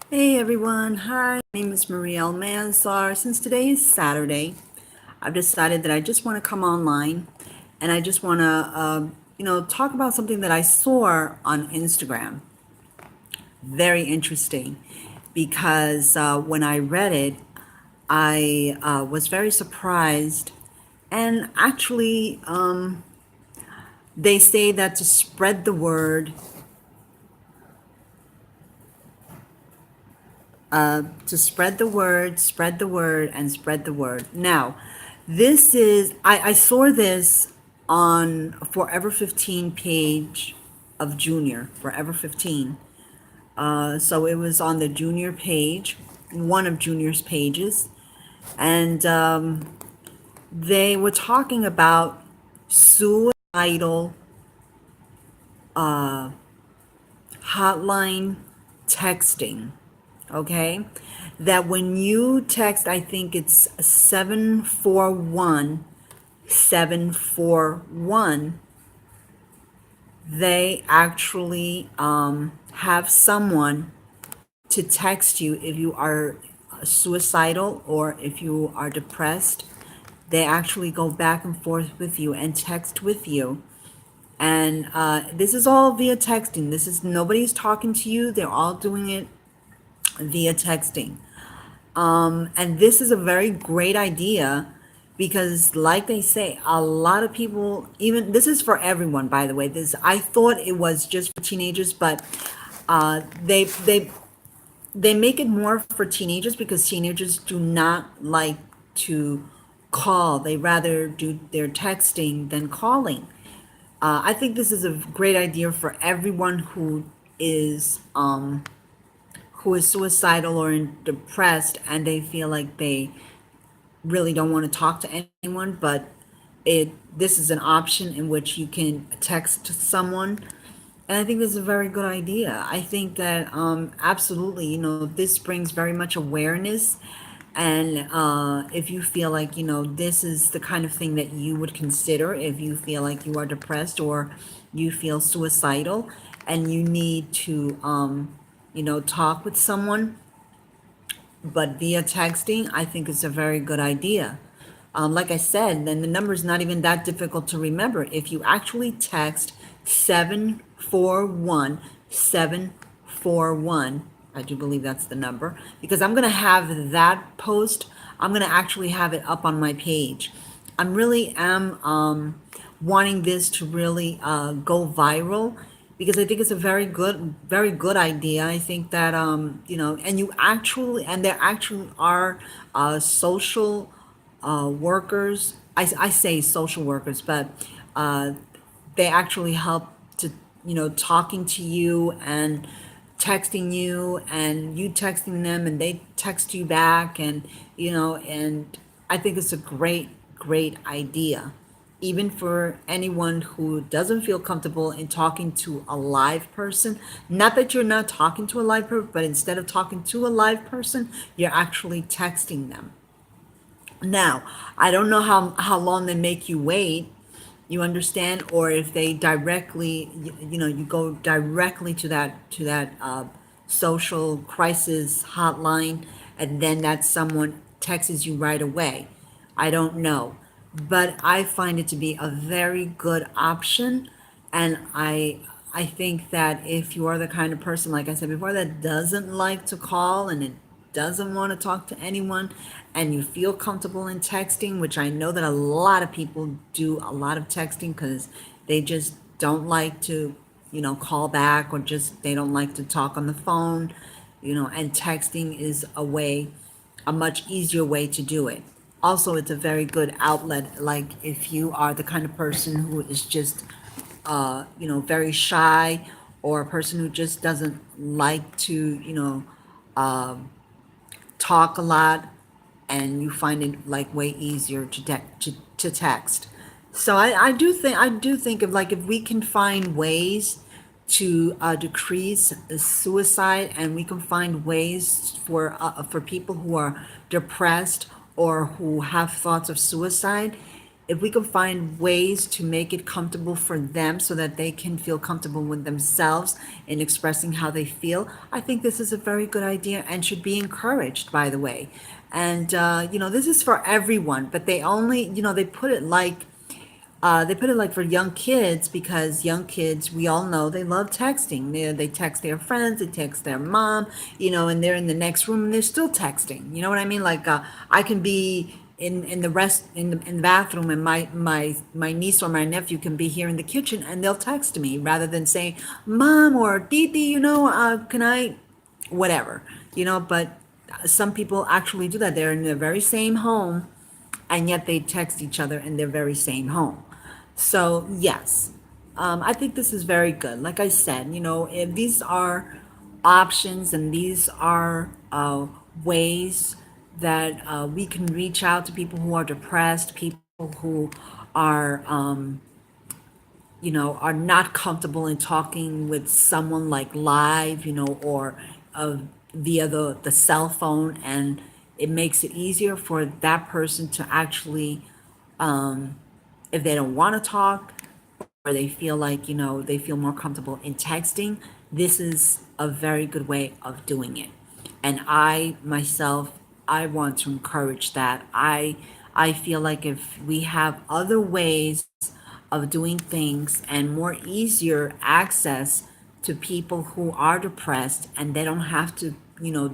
Hey everyone, hi, my name is Marie Almanzar. Since today is Saturday, I've decided that I just want to come online and I just want to, talk about something that I saw on Instagram. Very interesting because when I read it, I was very surprised. And actually, they say that to spread the word, spread the word, and spread the word. Now, I saw this on Forever 15 page of Junior, Forever 15. So it was on the Junior page, one of Junior's pages, and they were talking about suicidal hotline texting. Okay, that when you text, I think it's 741 741, they actually have someone to text you if you are suicidal or if you are depressed. They actually go back and forth with you and text with you. And this is all via texting. This is nobody's talking to you. They're all doing it via texting. And this is a very great idea because, like they say, a lot of people, even this is for everyone, by the way. This I thought it was just for teenagers, but uh, they they they make it more for teenagers because teenagers do not like to call. They rather do their texting than calling. I think this is a great idea for everyone is um, who is suicidal or depressed and they feel like they really don't want to talk to anyone, but it this is an option in which you can text someone. And I think this is a very good idea. I think that absolutely, this brings very much awareness. And if you feel like, this is the kind of thing that you would consider if you feel like you are depressed or you feel suicidal and you need to, talk with someone, but via texting, I think is a very good idea. Like I said, then the number is not even that difficult to remember. If you actually text 741 741, I do believe that's the number, because I'm going to have that post, I'm going to actually have it up on my page. I'm really am wanting this to really go viral because I think it's a very good idea. I think that and there actually are social workers. I say social workers, but uh, they actually help to, talking to you and texting you and you texting them and they text you back and, and I think it's a great idea. Even for anyone who doesn't feel comfortable in talking to a live person, not that you're not talking to a live person, but instead of talking to a live person, you're actually texting them. Now, I don't know how long they make you wait, you understand, or if they directly, you go directly to that social crisis hotline, and then that someone texts you right away. I don't know, but I find it to be a very good option, and I think that if you are the kind of person, like I said before, that doesn't like to call and it doesn't want to talk to anyone and you feel comfortable in texting, which I know that a lot of people do a lot of texting because they just don't like to, call back or just they don't like to talk on the phone, and texting is a much easier way to do it. Also, it's a very good outlet, like if you are the kind of person who is just, very shy or a person who just doesn't like to, talk a lot and you find it like way easier to text. So I do think of like if we can find ways to decrease suicide and we can find ways for people who are depressed or who have thoughts of suicide, if we can find ways to make it comfortable for them so that they can feel comfortable with themselves in expressing how they feel, I think this is a very good idea and should be encouraged, by the way. And, this is for everyone, but they only, they put it like for young kids because young kids, we all know they love texting. They text their friends, they text their mom, and they're in the next room and they're still texting. You know what I mean? Like I can be in the bathroom and my niece or my nephew can be here in the kitchen and they'll text me rather than saying, "Mom" or "Titi, can I," whatever, But some people actually do that. They're in the very same home and yet they text each other in their very same home. So, yes, I think this is very good. Like I said, if these are options and these are ways that we can reach out to people who are depressed, people who are, are not comfortable in talking with someone like live, or uh, via the cell phone, and it makes it easier for that person to actually, if they don't want to talk or they feel like, they feel more comfortable in texting, this is a very good way of doing it. And I myself, I want to encourage that. I feel like if we have other ways of doing things and more easier access to people who are depressed and they don't have to,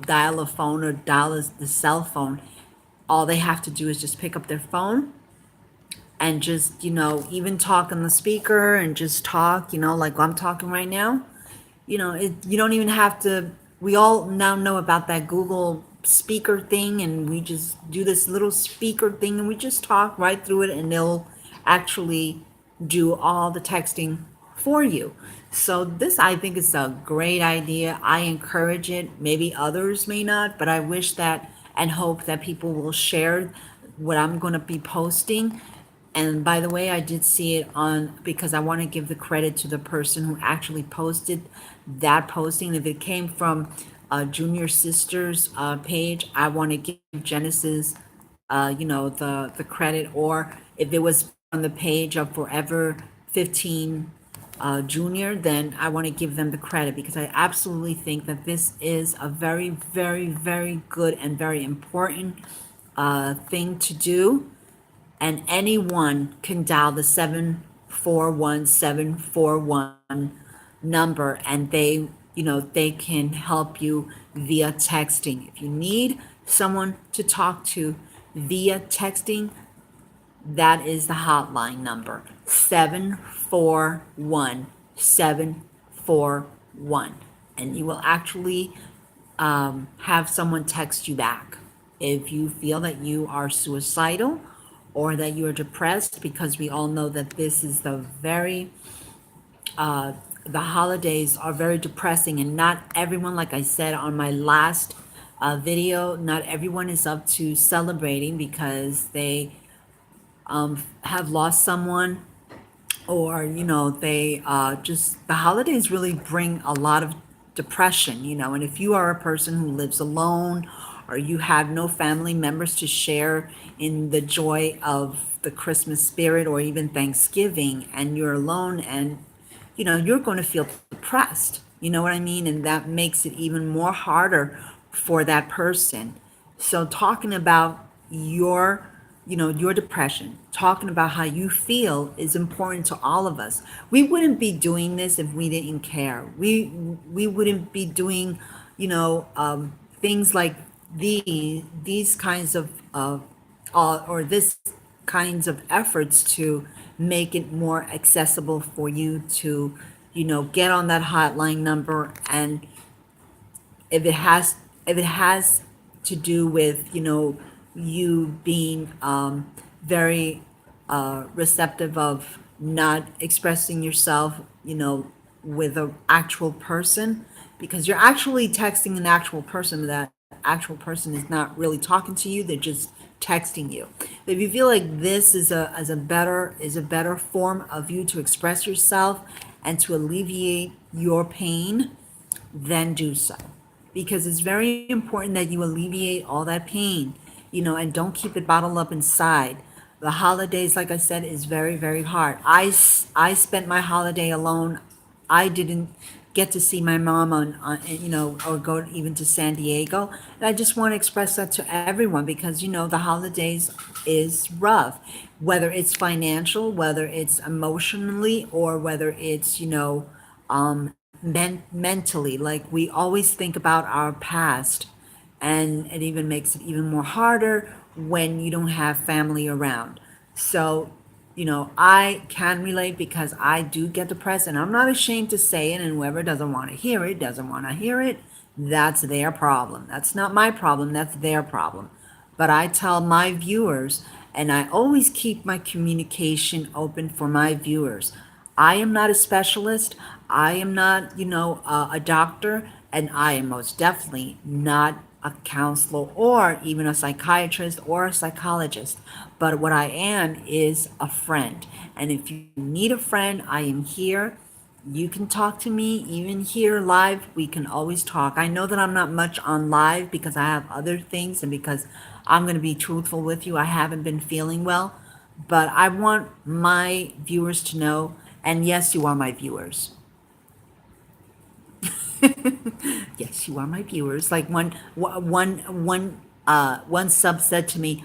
dial a phone or dial the cell phone, all they have to do is just pick up their phone and just, even talk on the speaker and just talk, like I'm talking right now. You don't even have to. We all now know about that Google speaker thing, and we just do this little speaker thing and we just talk right through it, and they'll actually do all the texting for you. So, this I think is a great idea. I encourage it. Maybe others may not, but I wish that and hope that people will share what I'm going to be posting. And by the way, I did see it on, because I want to give the credit to the person who actually posted that posting. If it came from Junior Sisters page, I want to give Genesis, the credit. Or if it was on the page of Forever 15 Junior, then I want to give them the credit, because I absolutely think that this is a very, very, very good and very important thing to do, and anyone can dial the 741-741 number, and they can help you via texting. If you need someone to talk to via texting, that is the hotline number, 741-741, and you will actually have someone text you back if you feel that you are suicidal or that you are depressed, because we all know that this is the holidays are very depressing, and not everyone, like I said on my last video, not everyone is up to celebrating because they have lost someone, or they just, the holidays really bring a lot of depression, and if you are a person who lives alone, or you have no family members to share in the joy of the Christmas spirit or even Thanksgiving, and you're alone, and you're going to feel depressed, you know what I mean, and that makes it even more harder for that person. So talking about your depression, talking about how you feel, is important to all of us. We wouldn't be doing this if we didn't care. We wouldn't be doing, things like these kinds of or this kinds of efforts to make it more accessible for you to, get on that hotline number. And if it has to do with, you being very receptive of not expressing yourself, with an actual person, because you're actually texting an actual person. That actual person is not really talking to you; they're just texting you. If you feel like this is a better form of you to express yourself and to alleviate your pain, then do so, because it's very important that you alleviate all that pain, and don't keep it bottled up inside. the holidays, like I said, is very, very hard. I spent my holiday alone. I didn't get to see my mom or go even to San Diego. And I just want to express that to everyone because, the holidays is rough, whether it's financial, whether it's emotionally, or whether it's, mentally. Like we always think about our past, and it even makes it even more harder when you don't have family around. So, I can relate because I do get depressed, and I'm not ashamed to say it. And whoever doesn't want to hear it, doesn't want to hear it. That's their problem. That's not my problem. That's their problem. But I tell my viewers, and I always keep my communication open for my viewers. I am not a specialist. I am not, a doctor, and I am most definitely not a counselor or even a psychiatrist or a psychologist. But what I am is a friend. And if you need a friend, I am here. You can talk to me even here live. We can always talk. I know that I'm not much on live because I have other things and because I'm going to be truthful with you. I haven't been feeling well, but I want my viewers to know, and yes, you are my viewers. Yes, you are my viewers. Like one sub said to me,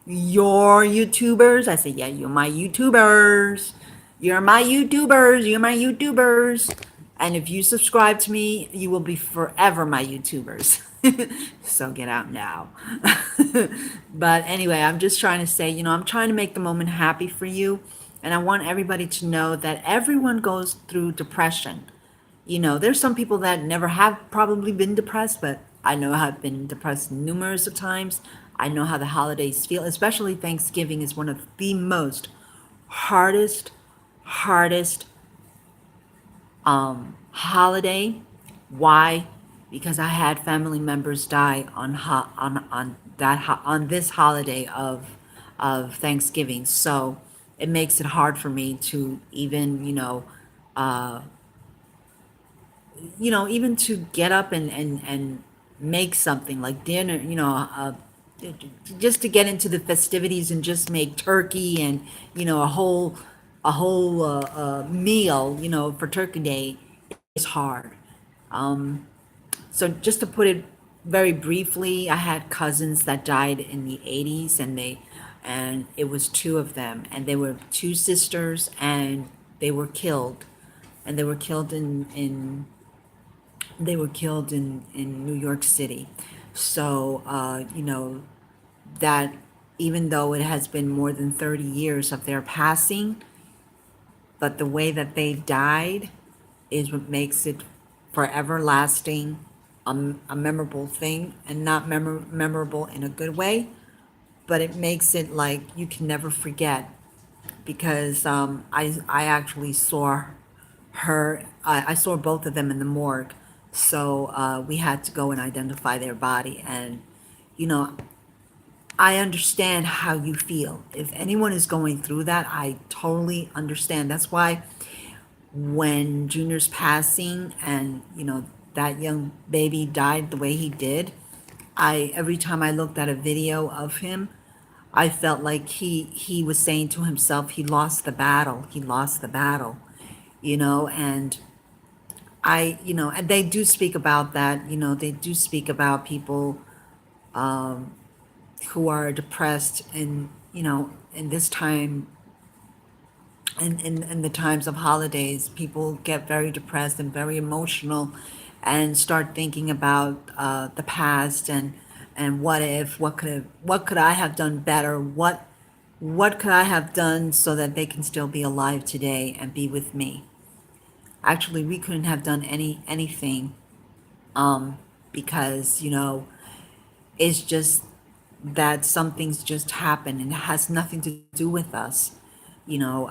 "You're YouTubers." I said, "Yeah, you're my YouTubers. You're my YouTubers. You're my YouTubers." And if you subscribe to me, you will be forever my YouTubers. So get out now. But anyway, I'm just trying to say, I'm trying to make the moment happy for you. And I want everybody to know that everyone goes through depression. There's some people that never have probably been depressed, but I know I've been depressed numerous of times. I know how the holidays feel, especially Thanksgiving is one of the most hardest holiday. Why? Because I had family members die on this holiday of Thanksgiving. So it makes it hard for me to even, even to get up and make something like dinner, just to get into the festivities and just make turkey and, a whole meal, for Turkey Day is hard. So just to put it very briefly, I had cousins that died in the 80s, and it was two of them, and they were two sisters, and they were killed. And they were killed in New York City. So, that even though it has been more than 30 years of their passing, but the way that they died is what makes it forever lasting, a memorable thing, and not memorable in a good way, but it makes it like you can never forget because I actually saw I saw both of them in the morgue. So we had to go and identify their body. And, you know, I understand how you feel. If anyone is going through that, I totally understand. That's why when Junior's passing and, that young baby died the way he did, every time I looked at a video of him, I felt like he was saying to himself, he lost the battle. He lost the battle, and and they do speak about that. They do speak about people who are depressed and, in this time, in the times of holidays, people get very depressed and very emotional and start thinking about the past and what could I have done better? What could I have done so that they can still be alive today and be with me? Actually, we couldn't have done anything because, it's just that some things just happen and it has nothing to do with us, you know.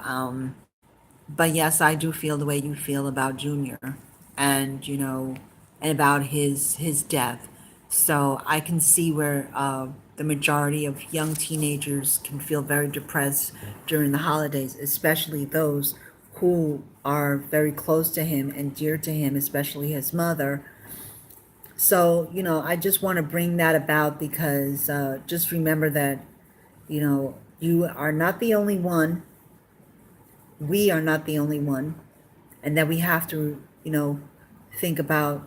But yes, I do feel the way you feel about Junior, and and about his death. So I can see where the majority of young teenagers can feel very depressed during the holidays, especially those who are very close to him and dear to him, especially his mother. So, I just want to bring that about because just remember that, you know, You are not the only one. We are not the only one. And that we have to, think about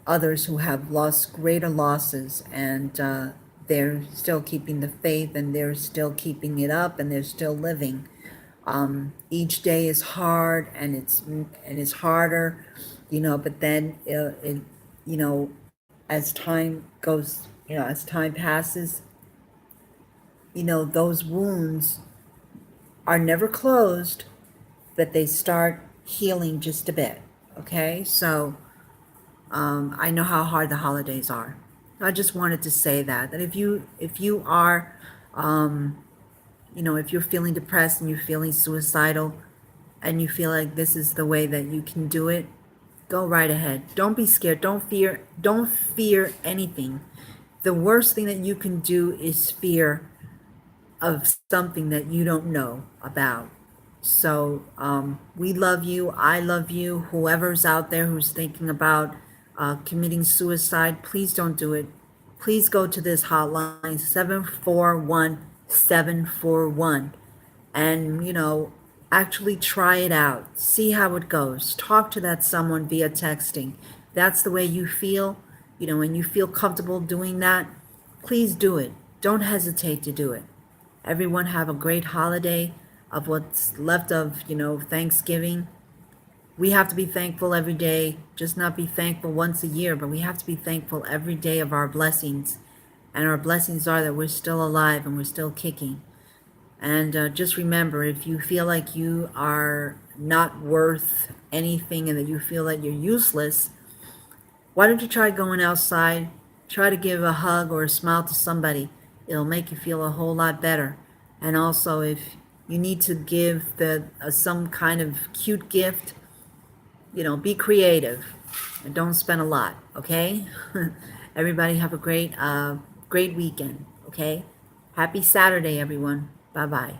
others who have lost greater losses, and they're still keeping the faith, and they're still keeping it up, and they're still living. Each day is hard, and it's harder, but then you know as time goes, as time passes, those wounds are never closed, but they start healing just a bit. Okay, so I know how hard the holidays are. I just wanted to say that if you are, if you're feeling depressed and you're feeling suicidal, and you feel like this is the way that you can do it, go right ahead. Don't be scared. Don't fear anything. The worst thing that you can do is fear of something that you don't know about. So we love you. I love you. Whoever's out there who's thinking about committing suicide, please don't do it. Please go to this hotline, 741-741, and actually try it out. See how it goes. Talk to that someone via texting. That's the way you feel, when you feel comfortable doing that, please do it. Don't hesitate to do it. Everyone have a great holiday of what's left of, Thanksgiving. We have to be thankful every day, just not be thankful once a year, but we have to be thankful every day of our blessings. And our blessings are that we're still alive and we're still kicking. And just remember, if you feel like you are not worth anything and that you feel like you're useless, why don't you try going outside? Try to give a hug or a smile to somebody. It'll make you feel a whole lot better. And also, if you need to give some kind of cute gift, be creative and don't spend a lot. Okay. Everybody have a great weekend. Okay. Happy Saturday, everyone. Bye bye.